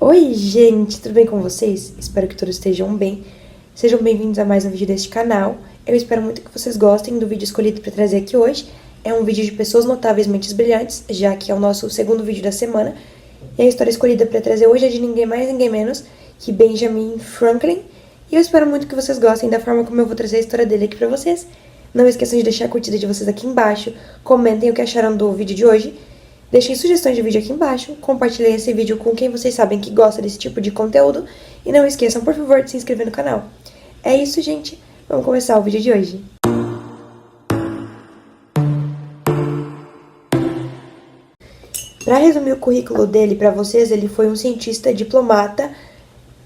Oi, gente, tudo bem com vocês? Espero que todos estejam bem. Sejam bem-vindos a mais um vídeo deste canal. Eu espero muito que vocês gostem do vídeo escolhido para trazer aqui hoje. É um vídeo de pessoas notáveis, mentes brilhantes, já que é o nosso segundo vídeo da semana. E a história escolhida para trazer hoje é de ninguém mais, ninguém menos que Benjamin Franklin. E eu espero muito que vocês gostem da forma como eu vou trazer a história dele aqui para vocês. Não esqueçam de deixar a curtida de vocês aqui embaixo. Comentem o que acharam do vídeo de hoje. Deixem sugestões de vídeo aqui embaixo, compartilhem esse vídeo com quem vocês sabem que gosta desse tipo de conteúdo e não esqueçam, por favor, de se inscrever no canal. É isso, gente. Vamos começar o vídeo de hoje. Para resumir o currículo dele para vocês, ele foi um cientista, diplomata,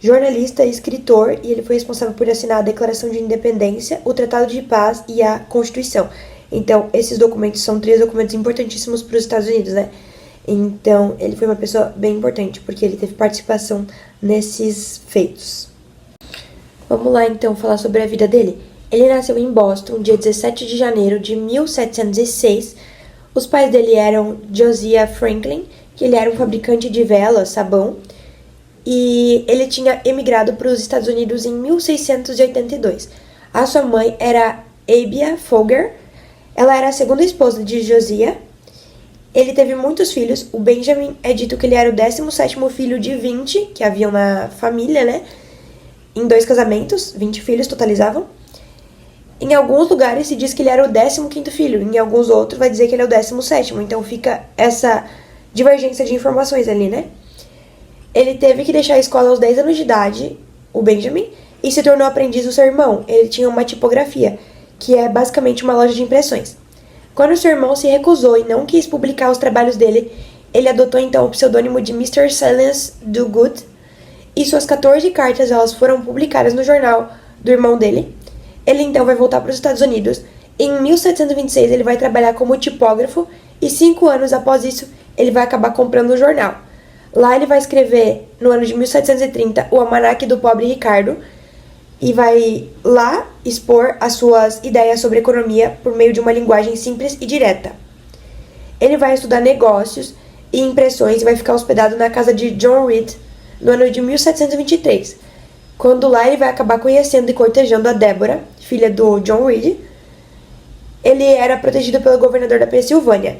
jornalista e escritor, e ele foi responsável por assinar a Declaração de Independência, o Tratado de Paz e a Constituição. Então, esses documentos são 3 documentos importantíssimos para os Estados Unidos, né? Então, ele foi uma pessoa bem importante, porque ele teve participação nesses feitos. Vamos lá, então, falar sobre a vida dele. Ele nasceu em Boston, dia 17 de janeiro de 1706. Os pais dele eram Josiah Franklin, que ele era um fabricante de velas, sabão, e ele tinha emigrado para os Estados Unidos em 1682. A sua mãe era Abia Folger. Ela era a segunda esposa de Josiah. Ele teve muitos filhos. O Benjamin é dito que ele era o 17º filho de 20 que haviam na família, né? Em 2 casamentos, 20 filhos totalizavam. Em alguns lugares se diz que ele era o 15º filho, em alguns outros vai dizer que ele é o 17º. Então fica essa divergência de informações ali, né? Ele teve que deixar a escola aos 10 anos de idade, o Benjamin, e se tornou aprendiz do seu irmão. Ele tinha uma tipografia, que é basicamente uma loja de impressões. Quando seu irmão se recusou e não quis publicar os trabalhos dele, ele adotou então o pseudônimo de Mr. Silence Dogood, e suas 14 cartas elas foram publicadas no jornal do irmão dele. Ele então vai voltar para os Estados Unidos. Em 1726 ele vai trabalhar como tipógrafo e 5 anos após isso ele vai acabar comprando um jornal. Lá ele vai escrever, no ano de 1730, o Almanaque do Pobre Ricardo, e vai lá expor as suas ideias sobre economia por meio de uma linguagem simples e direta. Ele vai estudar negócios e impressões e vai ficar hospedado na casa de John Reed no ano de 1723, quando lá ele vai acabar conhecendo e cortejando a Deborah, filha do John Reed. Ele era protegido pelo governador da Pensilvânia,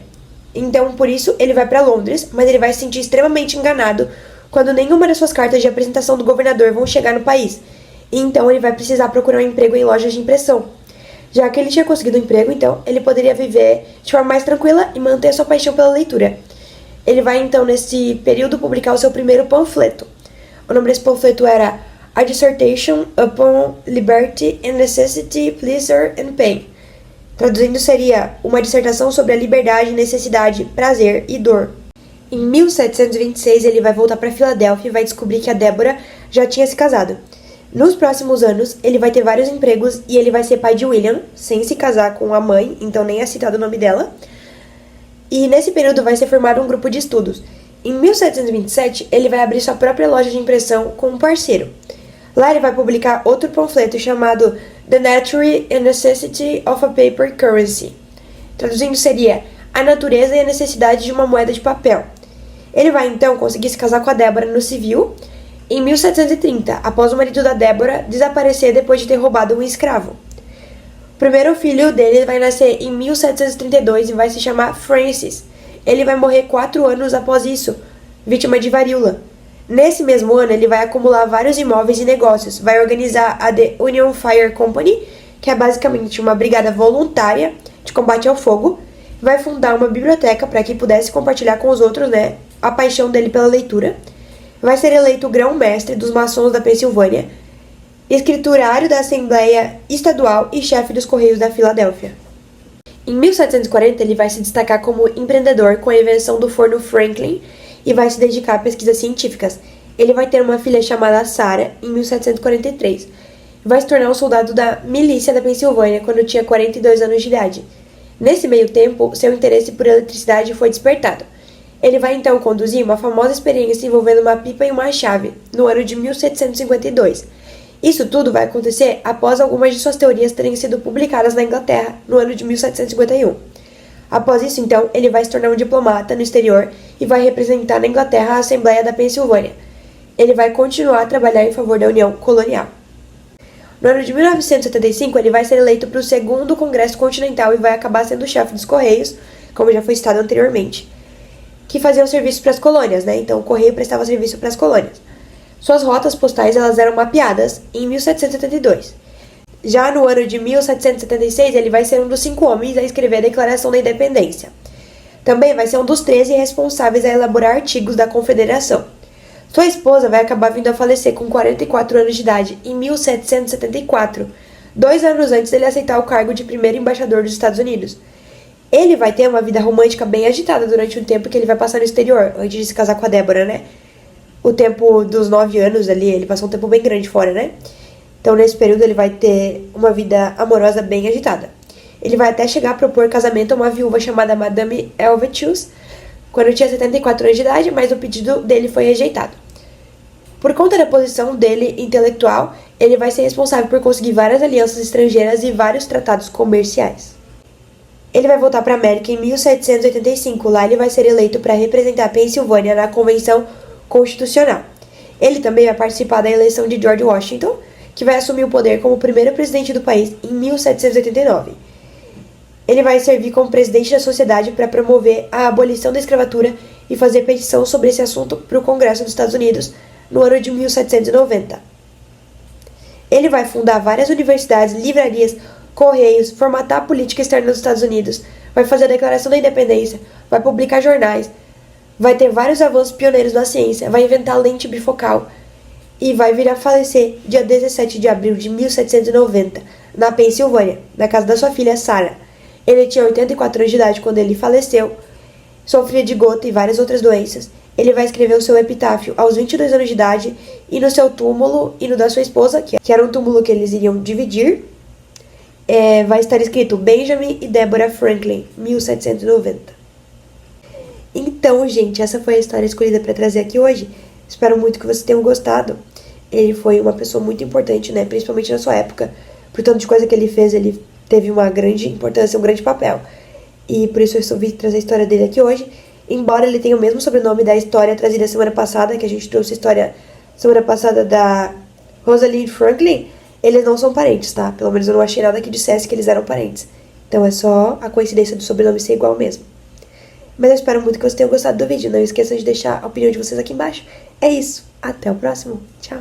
então por isso ele vai para Londres, mas ele vai se sentir extremamente enganado quando nenhuma das suas cartas de apresentação do governador vão chegar no país. Então ele vai precisar procurar um emprego em lojas de impressão. Já que ele tinha conseguido um emprego, então ele poderia viver de forma mais tranquila e manter a sua paixão pela leitura. Ele vai então nesse período publicar o seu primeiro panfleto. O nome desse panfleto era A Dissertation upon Liberty and Necessity, Pleasure and Pain. Traduzindo seria uma dissertação sobre a liberdade, necessidade, prazer e dor. Em 1726 ele vai voltar para Filadélfia e vai descobrir que a Deborah já tinha se casado. Nos próximos anos, ele vai ter vários empregos e ele vai ser pai de William, sem se casar com a mãe, então nem é citado o nome dela. E nesse período vai ser formado um grupo de estudos. Em 1727, ele vai abrir sua própria loja de impressão com um parceiro. Lá ele vai publicar outro panfleto chamado The Nature and Necessity of a Paper Currency. Traduzindo seria A Natureza e a Necessidade de uma Moeda de Papel. Ele vai então conseguir se casar com a Deborah no civil em 1730, após o marido da Deborah desaparecer depois de ter roubado um escravo. O primeiro filho dele vai nascer em 1732 e vai se chamar Francis. Ele vai morrer 4 anos após isso, vítima de varíola. Nesse mesmo ano, ele vai acumular vários imóveis e negócios, vai organizar a The Union Fire Company, que é basicamente uma brigada voluntária de combate ao fogo, vai fundar uma biblioteca para que pudesse compartilhar com os outros, né, a paixão dele pela leitura. Vai ser eleito grão-mestre dos maçons da Pensilvânia, escriturário da Assembleia Estadual e chefe dos Correios da Filadélfia. Em 1740, ele vai se destacar como empreendedor com a invenção do forno Franklin e vai se dedicar a pesquisas científicas. Ele vai ter uma filha chamada Sarah em 1743. Vai se tornar um soldado da milícia da Pensilvânia quando tinha 42 anos de idade. Nesse meio tempo, seu interesse por eletricidade foi despertado. Ele vai então conduzir uma famosa experiência envolvendo uma pipa e uma chave, no ano de 1752. Isso tudo vai acontecer após algumas de suas teorias terem sido publicadas na Inglaterra, no ano de 1751. Após isso, então, ele vai se tornar um diplomata no exterior e vai representar na Inglaterra a Assembleia da Pensilvânia. ele vai continuar a trabalhar em favor da União Colonial. No ano de 1975, ele vai ser eleito para o segundo Congresso Continental e vai acabar sendo chefe dos Correios, como já foi citado anteriormente, que faziam serviço para as colônias, né? Então o Correio prestava serviço para as colônias. Suas rotas postais elas eram mapeadas em 1772. Já no ano de 1776, ele vai ser um dos 5 homens a escrever a Declaração da Independência. Também vai ser um dos 13 responsáveis a elaborar artigos da Confederação. Sua esposa vai acabar vindo a falecer com 44 anos de idade em 1774, 2 anos antes dele aceitar o cargo de primeiro embaixador dos Estados Unidos. Ele vai ter uma vida romântica bem agitada durante o tempo que ele vai passar no exterior, antes de se casar com a Débora, né? O tempo dos 9 anos ali, ele passou um tempo bem grande fora, né? Então, nesse período, ele vai ter uma vida amorosa bem agitada. Ele vai até chegar a propor casamento a uma viúva chamada Madame Helvetius, quando tinha 74 anos de idade, mas o pedido dele foi rejeitado. Por conta da posição dele intelectual, ele vai ser responsável por conseguir várias alianças estrangeiras e vários tratados comerciais. Ele vai voltar para a América em 1785. Lá ele vai ser eleito para representar a Pensilvânia na Convenção Constitucional. Ele também vai participar da eleição de George Washington, que vai assumir o poder como primeiro presidente do país em 1789. Ele vai servir como presidente da sociedade para promover a abolição da escravatura e fazer petição sobre esse assunto para o Congresso dos Estados Unidos no ano de 1790. Ele vai fundar várias universidades, livrarias, correios, formatar a política externa dos Estados Unidos, vai fazer a Declaração da Independência, vai publicar jornais, vai ter vários avanços pioneiros na ciência, vai inventar a lente bifocal e vai vir a falecer dia 17 de abril de 1790, na Pensilvânia, na casa da sua filha Sarah. Ele tinha 84 anos de idade quando ele faleceu, sofria de gota e várias outras doenças. Ele vai escrever o seu epitáfio aos 22 anos de idade e no seu túmulo e no da sua esposa, que era um túmulo que eles iriam dividir, vai estar escrito Benjamin e Deborah Franklin, 1790. Então, gente, essa foi a história escolhida para trazer aqui hoje. Espero muito que vocês tenham gostado. Ele foi uma pessoa muito importante, né? Principalmente na sua época. Por tanto de coisa que ele fez, ele teve uma grande importância, um grande papel. E por isso eu resolvi trazer a história dele aqui hoje. Embora ele tenha o mesmo sobrenome da história trazida semana passada, que a gente trouxe a história semana passada da Rosalind Franklin, eles não são parentes, tá? Pelo menos eu não achei nada que dissesse que eles eram parentes. Então é só a coincidência do sobrenome ser igual mesmo. Mas eu espero muito que vocês tenham gostado do vídeo. Não esqueçam de deixar a opinião de vocês aqui embaixo. É isso. Até o próximo. Tchau.